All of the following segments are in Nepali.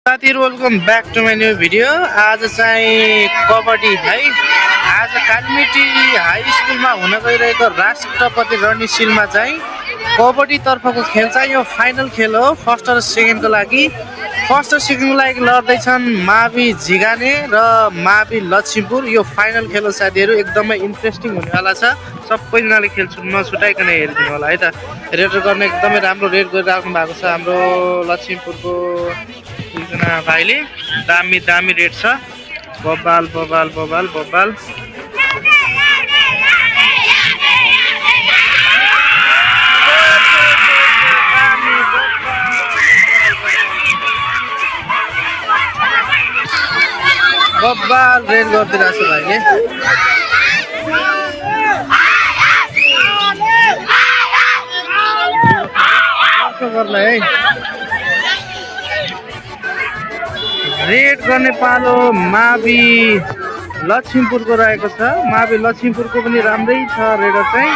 साथीहरु welcome back to my new video. आज चाहिँ कबड्डी है, आज कालिमिटी हाई स्कुलमा हुन गइरहेको राष्ट्रपति रणनीशिलमा चाहिँ कबड्डी तर्फको खेल चाहिँ यो फाइनल खेल हो। फर्स्ट र सेकेन्डको लागि लड्दैछन् मावि झिगाने र मावि लक्ष्मीपुर। यो फाइनल खेल हो साथीहरु, एकदमै इन्ट्रेस्टिङ हुनेवाला छ। सबैजनाले खेल नछुटाइकन हेरिदिनु होला है त। रेड गर्ने एकदमै राम्रो रेड गरिराख्नु भएको छ हाम्रो लक्ष्मीपुरको एकजना भाइले। दामी दामी रेड छ। बबाल बबाल बबाल बबाल बबाल रेड गरिदिरहेको छ भाइले। गर्ला है, रेड गर्ने पालो मावि लक्ष्मीपुरको रहेको छ। मावि लक्ष्मीपुरको पनि राम्रै छ रेडर चाहिँ।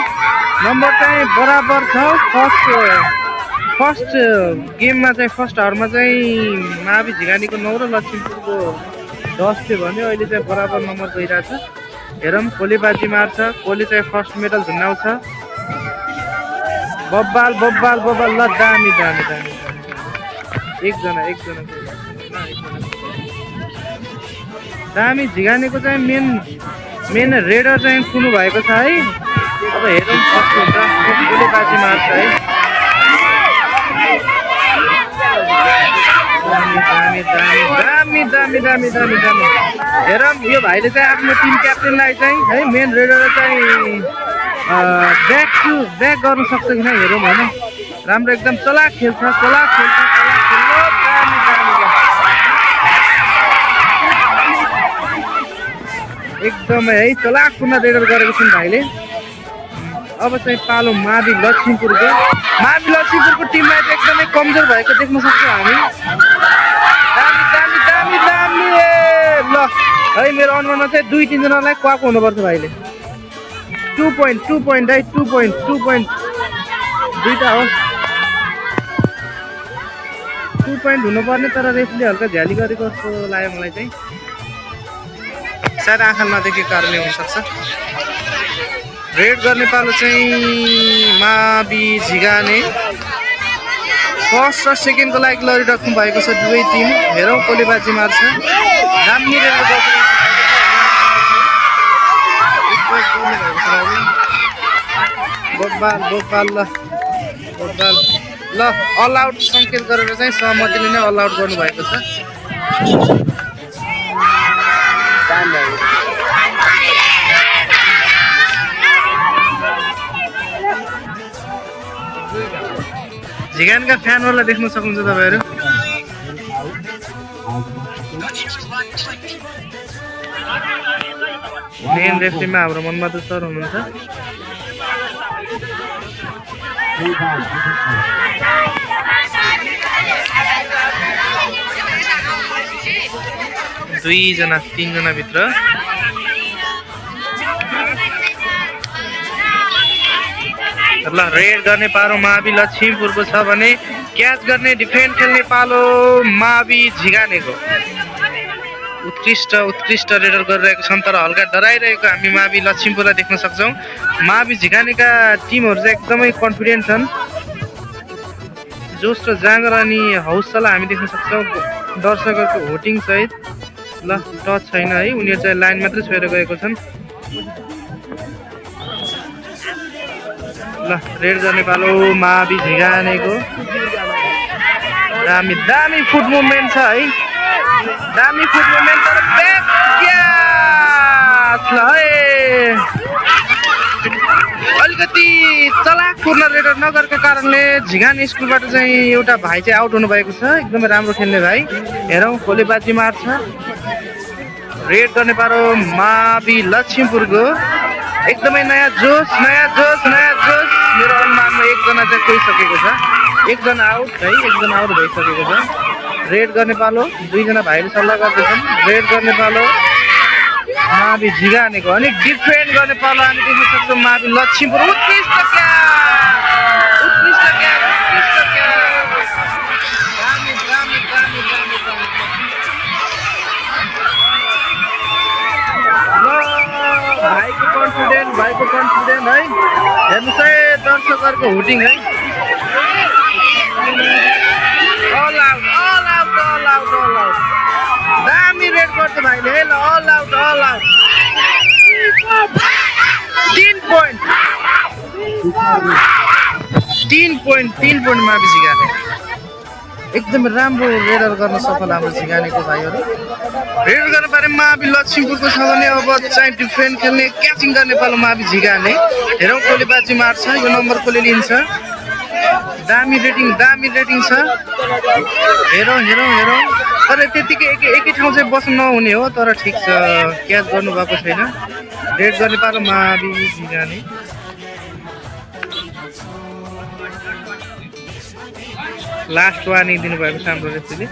नम्बर चाहिँ बराबर छ। फर्स्ट गेममा चाहिँ फर्स्ट हावरमा चाहिँ मावि झिगानीको 9 र लक्ष्मीपुरको 10 थियो भने अहिले चाहिँ बराबर नम्बर गइरहेछ। हेरौँ कोली बाजी मार्छ, कोली चाहिँ फर्स्ट मेडल झुन्डाउँछ। बब्बाल बब्बाल बब्बाल ल दामी दामी दामी एकजना दामी झिगानेको चाहिँ मेन रेडर चाहिँ कुनु भएको छ है। अब हेरौँ कस्तो हुन्छ। कोली बाजी मार्छ है। दामी दामी दामी दामी दामी हेरौँ। यो भाइले चाहिँ आफ्नो टिम क्याप्टेनलाई चाहिँ है मेन रेडर चाहिँ ब्याक गर्नु सक्छ कि नै हेरौँ होइन। राम्रो एकदम चलाक खेल्छ। एकदमै है चलाक पूर्ण रेडर गरेको छन् भाइले। अब चाहिँ पालो मावि लक्ष्मीपुरको टिमलाई चाहिँ एकदमै कमजोर भएको देख्न सक्छौँ हामी। दामी दामी दामी दामी ल है, मेरो अनुमानमा चाहिँ 2-3 जनालाई क्वाको हुनुपर्छ भाइले। 2 पोइन्ट है, 2 पोइन्ट दुईटा हो। 2 पोइन्ट हुनुपर्ने, तर रेफले हल्का झ्याली गरेको जस्तो लाग्यो मलाई चाहिँ। सायद आँखा नदेखेको कारणले हुनसक्छ। रेड गर्ने पालो चाहिँ मावि झिगाने। फर्स्ट र सेकेन्डको लागि लडिराख्नु भएको छ दुवै टिम। हेरौँ कोली बाजी मार्छ। दामी रेड बब्बाल ल अल आउट सङ्केत गरेर चाहिँ सहमतिले नै अल आउट गर्नुभएको छ। झिगानका फ्यानहरूलाई देख्न सक्नुहुन्छ तपाईँहरू। मेन रेफ्रीमा हाम्रो मनबहादुर सर हुनुहुन्छ। दुईजना 3 जना भित्र ल रेड गर्ने पालो मावि लक्ष्मीपुरको छ भने क्याच गर्ने डिफेन्ड खेल्ने पालो मावि झिगानेको। उत्कृष्ट रेडर गरिरहेको छन्, तर हल्का डराइरहेको हामी मावि लक्ष्मीपुरलाई देख्न सक्छौँ। मावि झिगानेका टिमहरू चाहिँ एकदमै कन्फिडेन्ट छन्। जोस र जाँगर अनि हौसला हामी देख्न सक्छौँ दर्शकहरूको भोटिङ सहित। ल टच छैन है, उनीहरू चाहिँ लाइन मात्रै छोएर गएको छन्। ल रेड गर्ने पालो मावि झिगानेको। दामी दामी फुट मुभमेन्ट छ है, दामी फुट मुभमेन्ट। तर ब्याक क्याच ल है, अलिकति चलाकपूर्ण रेडर नगरेको कारणले झिगाने स्कुलबाट चाहिँ एउटा भाइ चाहिँ आउट हुनुभएको छ। एकदमै राम्रो खेल्ने भाइ। हेरौँ कोली बाजी मार्छ। रेड गर्ने पालो मावि लक्ष्मीपुरको। एकदमै नयाँ जोस। मेरो अनुमानमा एकजना चाहिँ गइसकेको छ, एकजना आउट है, एकजना आउट भइसकेको छ। रेड गर्ने पालो 2 जना भाइले सल्लाह गर्दैछन्। रेड गर्ने पालो मावि झिगानेको अनि डिफेन्ड गर्ने पालो हामी देख्न सक्छौँ मावि लक्ष्मीपुर। उत्कृष्ट क्याच। कन्फिडेन्ट है हेर्नुहोस् है दर्शकहरूको हुटिङ है all out all out all out all out दामी रेड गर्छ भाइले है ल अल आउट 3 पोइन्ट मावि झिगाने एकदमै राम्रो रेडर गर्न सफल हाम्रो झिगानेको भाइहरू रेडर गर्न पारे मावि लक्ष्मीपुरको छ भने अब चाहिँ डिफेन्ड खेल्ने क्याचिङ गर्ने पालो मावि झिगाने हेरौँ कसले बाजी मार्छ यो नम्बर कसले लिन्छ दामी रेटिङ छ हेरौँ तर त्यतिकै एकै ठाउँ चाहिँ बस्नु नहुने हो तर ठिक छ क्याच गर्नुभएको छैन रेड गर्ने पालो मावि झिगाने लास्ट वार्निङ दिनुभएको छ हाम्रो रेफ्रीले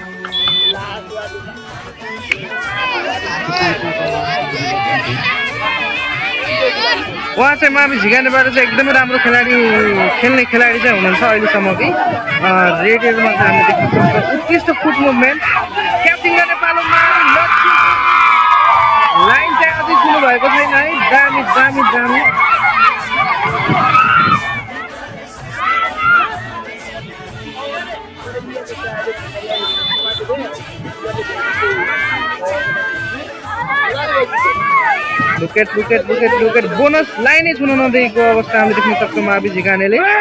उहाँ चाहिँ मावि झिगानेबाट चाहिँ एकदमै राम्रो खेल्ने खेलाडी चाहिँ हुनुहुन्छ अहिलेसम्म कि रेडरमा चाहिँ हामीले देख्न सक्छौँ उत्कृष्ट फुट मुभमेन्ट क्याप्टिङ गर्ने पालो मावि लक्ष्मी लाइन चाहिँ अझै दिनुभएको छैन है दामी लुकेट बोनस लाइनै छुन नदिएको अवस्था हामीले देख्न सक्छौँ मावि झिगानेले है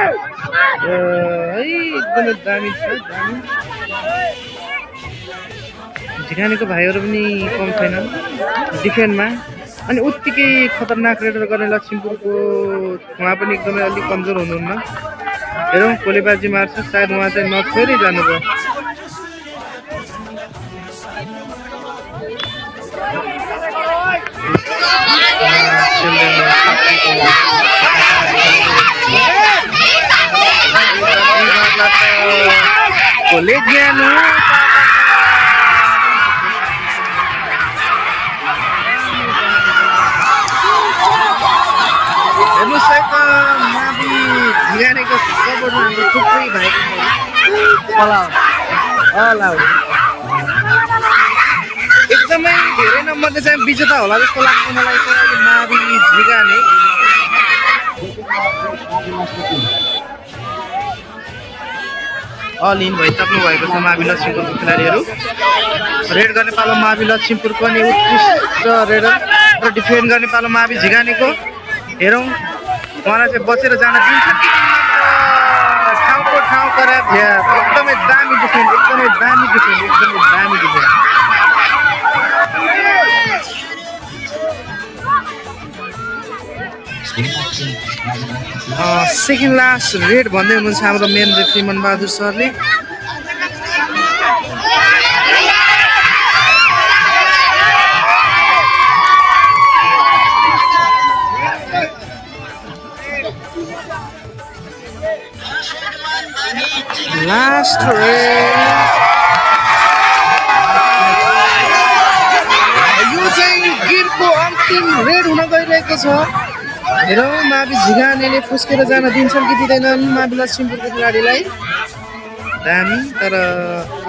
एकदमै दामी छ झिगानेको भाइहरू पनि कम छैनन् डिफेन्डमा अनि उत्तिकै खतरनाक रेडर गर्ने लक्ष्मीपुरको उहाँ पनि एकदमै अलिक कमजोर हुनुहुन्न हेरौँ कसले बाजी मार्छ सायद उहाँ चाहिँ नछोडी जानुभयो कसले ज्ञान हेर्नुहोस् है त मावि झिगानेको सपोर्टमा हाम्रो थुप्रै भाइको अल आउट एकदमै धेरै नम्बरले चाहिँ विजेता होला जस्तो लाग्छ मलाई चाहिँ अहिले मावि झिगाने अल इन भइसक्नु भएको छ मावि लक्ष्मीपुरको खेलाडीहरू रेड गर्ने पालो मावि लक्ष्मीपुरको अनि उत्कृष्ट रेडर र डिफेन्ड गर्ने पालो मावि झिगानेको हेरौँ उहाँलाई चाहिँ बचेर जान दिन्छ ठाउँको ठाउँ गरेर एकदमै दामी डिफेन्ड सेकेन्ड लास्ट रेड भन्दै हुनुहुन्छ हाम्रो मेन रेफ्री मनबहादुर सरले लास्ट यो चाहिँ गेमको अन्तिम रेड हुन गइरहेको छ हेरौँ मावि झिगानेले फुस्केर जान दिन्छन् कि दिँदैनन् मावि लक्ष्मीपुरको खेलाडीलाई दामी तर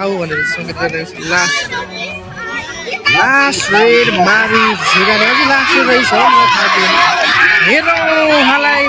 आऊ भनेर सङ्केत गरिरहेको छ लास्ट रेड मावि झिगाने अझै लास्ट रहेछ हेरौँ उहाँलाई